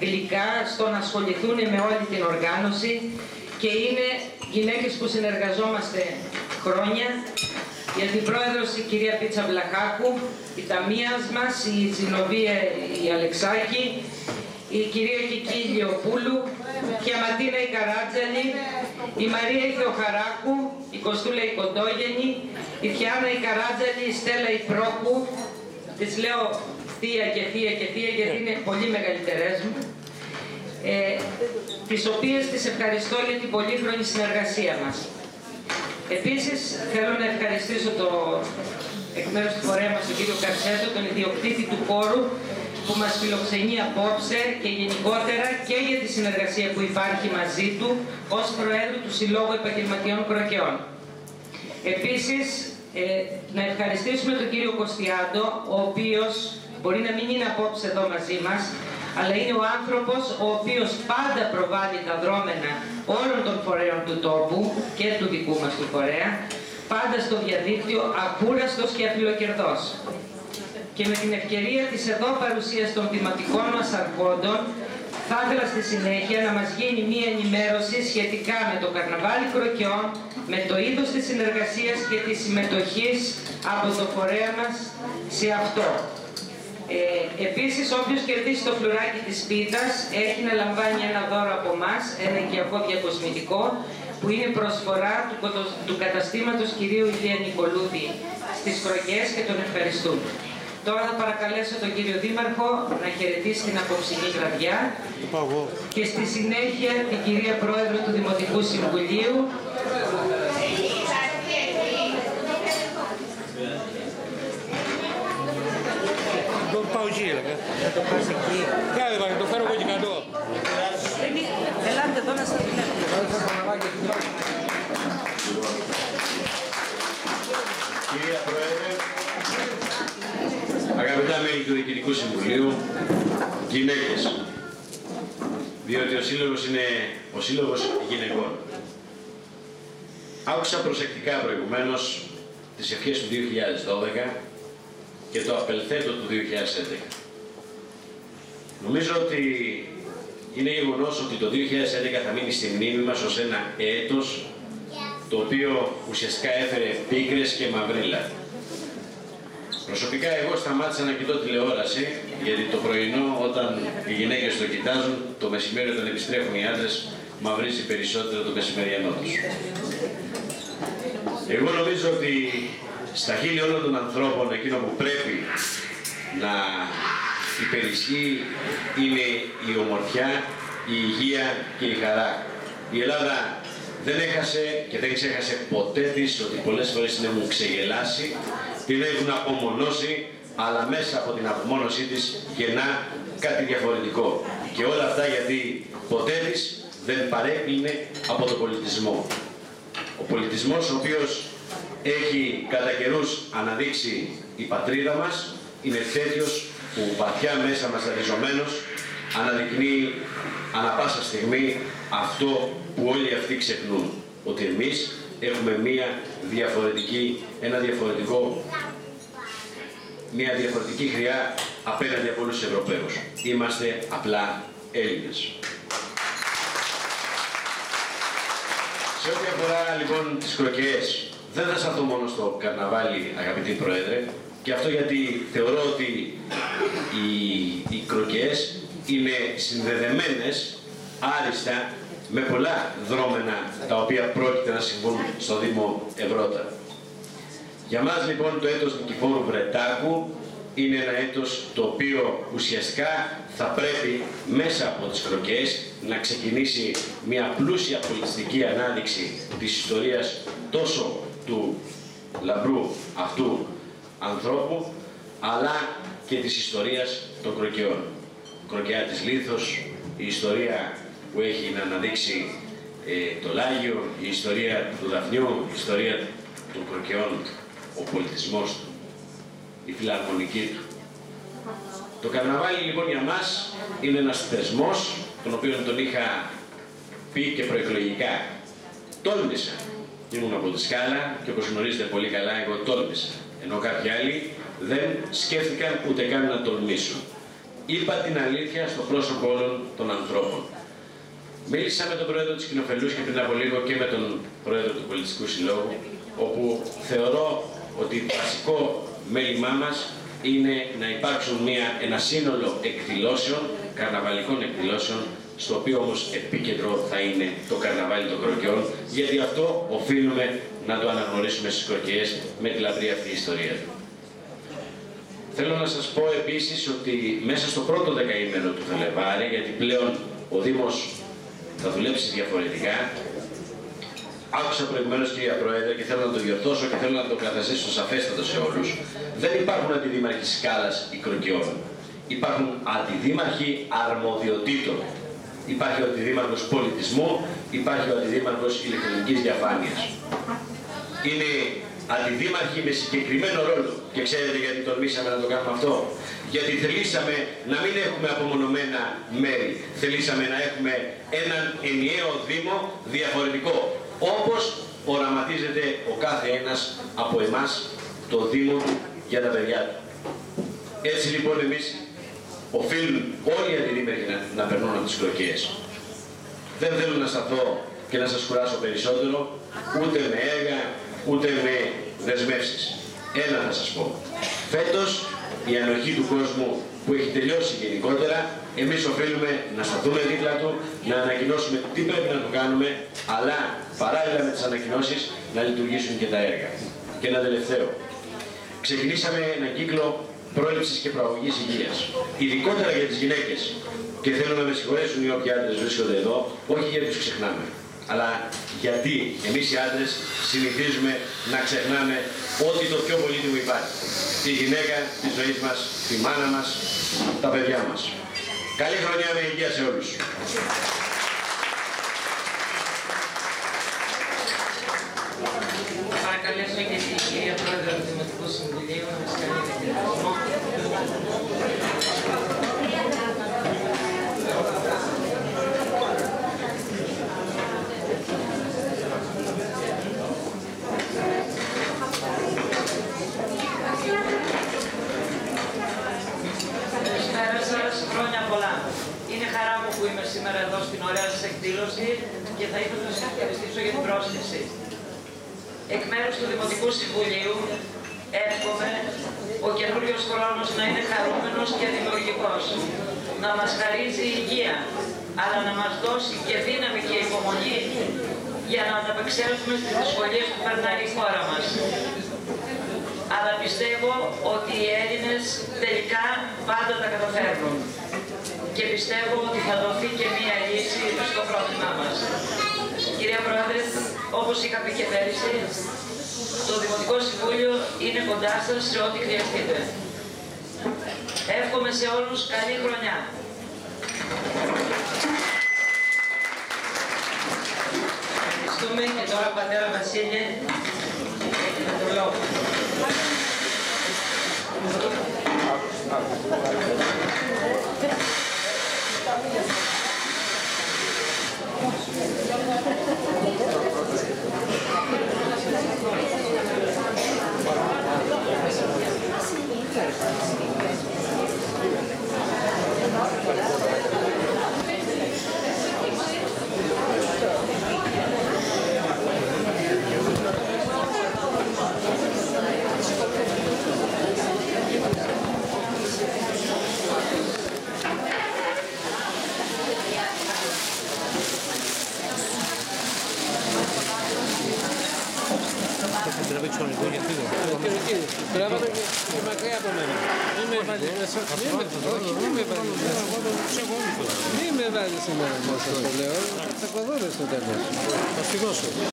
γλυκά στο να ασχοληθούν με όλη την οργάνωση και είναι γυναίκες που συνεργαζόμαστε χρόνια. Η αντιπρόεδρος η κυρία Πίτσα Βλαχάκου, η ταμείας μας, η Τζινοβία η Αλεξάκη, η κυρία Κική Λιοπούλου, η Αματίνα η Καράτζαλη, η Μαρία η Θεοχαράκου, η Κωστούλα η Κοντόγενη, η Θιάνα η Καράτζαλη, η Στέλλα η Πρόκου, τις λέω θεία και θεία και θεία γιατί είναι πολύ μεγαλύτερες μου, τις οποίες τις ευχαριστώ για την πολύχρονη συνεργασία μας. Επίσης, θέλω να ευχαριστήσω εκ μέρους του φορέα μας τον κύριο Καρσέτο, τον ιδιοκτήτη του χώρου που μας φιλοξενεί απόψε και γενικότερα και για τη συνεργασία που υπάρχει μαζί του ως Προέδρου του Συλλόγου Επαγγελματιών Κροκεών. Επίσης, να ευχαριστήσουμε τον κύριο Κωστιάντο, ο οποίος μπορεί να μην είναι απόψε εδώ μαζί μας, αλλά είναι ο άνθρωπος ο οποίος πάντα προβάλλει τα δρόμενα όλων των φορέων του τόπου και του δικού μας του φορέα, πάντα στο διαδίκτυο, ακούραστος και αφιλοκερδός. Και με την ευκαιρία της εδώ παρουσίας των θεματικών μας αρχόντων, θα ήθελα στη συνέχεια να μας γίνει μία ενημέρωση σχετικά με το Καρναβάλι Κροκεών, με το είδος της συνεργασίας και της συμμετοχής από το φορέα μας σε αυτό. Επίσης, όποιος κερδίσει το φλουράκι της πίτας έχει να λαμβάνει ένα δώρο από εμάς, ένα οικιακό διακοσμητικό, που είναι προσφορά του καταστήματος κυρίου Ηλία Νικολούδη στις Κροκές και τον ευχαριστούμε. Τώρα θα παρακαλέσω τον κύριο Δήμαρχο να χαιρετήσει την απόψινή βραδιά και στη συνέχεια την κυρία Πρόεδρο του Δημοτικού Συμβουλίου. Το πάω εκεί, θα το πας εκεί. Κάνε, το φέρω εγώ και κάτω. Ελάτε εδώ να σας βλέπουμε. Κυρία Πρόεδρε, αγαπητά μέλη του Διοικητικού Συμβουλίου, γυναίκες, διότι ο Σύλλογος είναι ο Σύλλογος Γυναικών. Άκουσα προσεκτικά προηγουμένως τις ευχές του 2012 και το απελθέτω του 2011. Νομίζω ότι είναι γεγονός ότι το 2011 θα μείνει στη μνήμη μας ως ένα έτος το οποίο ουσιαστικά έφερε πίκρες και μαυρίλα. Προσωπικά εγώ σταμάτησα να κοιτώ τηλεόραση, γιατί το πρωινό όταν οι γυναίκες το κοιτάζουν, το μεσημέρι όταν επιστρέφουν οι άντρες, μαυρίζει περισσότερο το μεσημεριανό τους. Εγώ νομίζω ότι στα χείλη όλων των ανθρώπων εκείνο που πρέπει να υπερισχύει είναι η ομορφιά, η υγεία και η χαρά. Η Ελλάδα δεν έχασε και δεν ξέχασε ποτέ της ότι πολλές φορές την έχουν ξεγελάσει, την έχουν απομονώσει, αλλά μέσα από την απομόνωσή της γεννά κάτι διαφορετικό. Και όλα αυτά γιατί ποτέ της δεν παρέκλεινε από τον πολιτισμό. Ο πολιτισμός ο οποίος έχει κατά καιρούς αναδείξει η πατρίδα μας, είναι τέτοιος που βαθιά μέσα μας ριζωμένος αναδεικνύει ανα πάσα στιγμή αυτό που όλοι αυτοί ξεχνούν. Ότι εμείς έχουμε μια διαφορετική χρειά απέναντι από όλους τους Ευρωπαίους. Είμαστε απλά Έλληνες. Σε ό,τι αφορά λοιπόν τις κροκεές, δεν θα σταθώ μόνο στο καρναβάλι, αγαπητή Πρόεδρε, και αυτό γιατί θεωρώ ότι οι κροκεές είναι συνδεδεμένες άριστα με πολλά δρόμενα τα οποία πρόκειται να συμβούν στο Δήμο Ευρώτα. Για μας λοιπόν το έτος Νικηφόρου Βρετάκου είναι ένα έτος το οποίο ουσιαστικά θα πρέπει μέσα από τις κροκές να ξεκινήσει μια πλούσια πολιτιστική ανάδειξη της ιστορίας τόσο του λαμπρού αυτού ανθρώπου αλλά και της ιστορίας των κροκεών. Κροκιά της Λίθος, η ιστορία που έχει να αναδείξει το Λάγιο, η ιστορία του Δαφνιού, η ιστορία των κροκεών, ο πολιτισμός του, η φιλαρμονική του. Το καρναβάλι λοιπόν για μας είναι ένας θεσμός, τον οποίο τον είχα πει και προεκλογικά. Τόλμησα, ήμουν από τη Σκάλα και όπως γνωρίζετε πολύ καλά εγώ τόλμησα, ενώ κάποιοι άλλοι δεν σκέφτηκαν ούτε καν να τολμήσουν. είπα την αλήθεια στο πρόσωπο όλων των ανθρώπων. Μίλησα με τον πρόεδρο της Κοινοφελούς και πριν από λίγο και με τον πρόεδρο του Πολιτιστικού Συλλόγου, όπου θεωρώ ότι βασικό μέλημά μας είναι να υπάρξουν ένα σύνολο εκδηλώσεων, καρναβαλικών εκδηλώσεων, στο οποίο όμως επίκεντρο θα είναι το καρναβάλι των Κροκιών, γιατί αυτό οφείλουμε να το αναγνωρίσουμε στις Κροκιές με τη λαμπρή αυτή ιστορία του. Θέλω να σας πω επίσης ότι μέσα στο πρώτο δεκαήμερο του Φλεβάρη, γιατί πλέον ο Δήμος θα δουλέψει διαφορετικά, άκουσα προηγουμένως, κυρία Πρόεδρε, και θέλω να το διορθώσω και θέλω να το καταστήσω σαφέστατο σε όλους. Δεν υπάρχουν αντιδήμαρχοι Σκάλας ή Κροκιών. Υπάρχουν αντιδήμαρχοι αρμοδιοτήτων. Υπάρχει ο αντιδήμαρχος πολιτισμού, υπάρχει ο αντιδήμαρχος ηλεκτρονικής διαφάνειας. Είναι αντιδήμαρχοι με συγκεκριμένο ρόλο. Και ξέρετε γιατί τολμήσαμε να το κάνουμε αυτό? Γιατί θελήσαμε να μην έχουμε απομονωμένα μέρη. Θελήσαμε να έχουμε έναν ενιαίο Δήμο διαφορετικό. Όπως οραματίζεται ο κάθε ένας από εμάς το Δήμο για τα παιδιά του. Έτσι λοιπόν εμείς οφείλουν όλοι οι αντιδήμαρχοι να περνούν από τις Κροκιές. Δεν θέλω να σταθώ και να σας κουράσω περισσότερο, ούτε με έργα, ούτε με δεσμεύσεις. Ένα θα σας πω. Φέτος η ανοχή του κόσμου που έχει τελειώσει γενικότερα, εμείς οφείλουμε να σταθούμε δίπλα του, να ανακοινώσουμε τι πρέπει να το κάνουμε, αλλά παράλληλα με τις ανακοινώσεις να λειτουργήσουν και τα έργα. Και ένα τελευταίο. Ξεκινήσαμε έναν κύκλο πρόληψης και προαγωγής υγείας, ειδικότερα για τις γυναίκες. Και θέλω να με συγχωρέσουν οι όποιοι άντρες βρίσκονται εδώ, όχι γιατί τους ξεχνάμε, αλλά γιατί εμείς οι άντρες συνηθίζουμε να ξεχνάμε ό,τι το πιο πολύτιμο υπάρχει. Τη γυναίκα της ζωής μας, τη μάνα μας, τα παιδιά μας. Καλή χρονιά με υγεία σε όλους. Παρακαλέσω και την κυρία Πρόεδρο του Δημοτικού Συμβουλίου να μας κάνει διαδικασμό. Καλησπέρα σας, χρόνια πολλά. Είναι χαρά μου που είμαι σήμερα εδώ στην ωραία σας εκδήλωση και θα ήθελα να σας ευχαριστήσω για την πρόσκληση. Εκ μέρους του Δημοτικού Συμβουλίου εύχομαι ο καινούριος χρόνος να είναι χαρούμενος και δημιουργικός, να μας χαρίζει υγεία, αλλά να μας δώσει και δύναμη και υπομονή για να ανταπεξέλθουμε στις δυσκολίες που περνάει η χώρα μας. Αλλά πιστεύω ότι οι Έλληνες τελικά πάντα τα καταφέρνουν και πιστεύω ότι θα δοθεί και μία λύση στο πρόβλημά μας. Κυρία Πρόεδρε, όπως είχα πει και πέρυσι, το Δημοτικό Συμβούλιο είναι κοντά σας σε ό,τι χρειαστείτε. Εύχομαι σε όλους καλή χρονιά. Ευχαριστούμε και τώρα πατέρα Βασίλη, έχετε το λόγο. Τράβατε και μακριά από μένα. Μην με βάλεις σήμερα μέσα, το λέω. Θα κοδώνεις στο τέλος. Θα σιγώσω.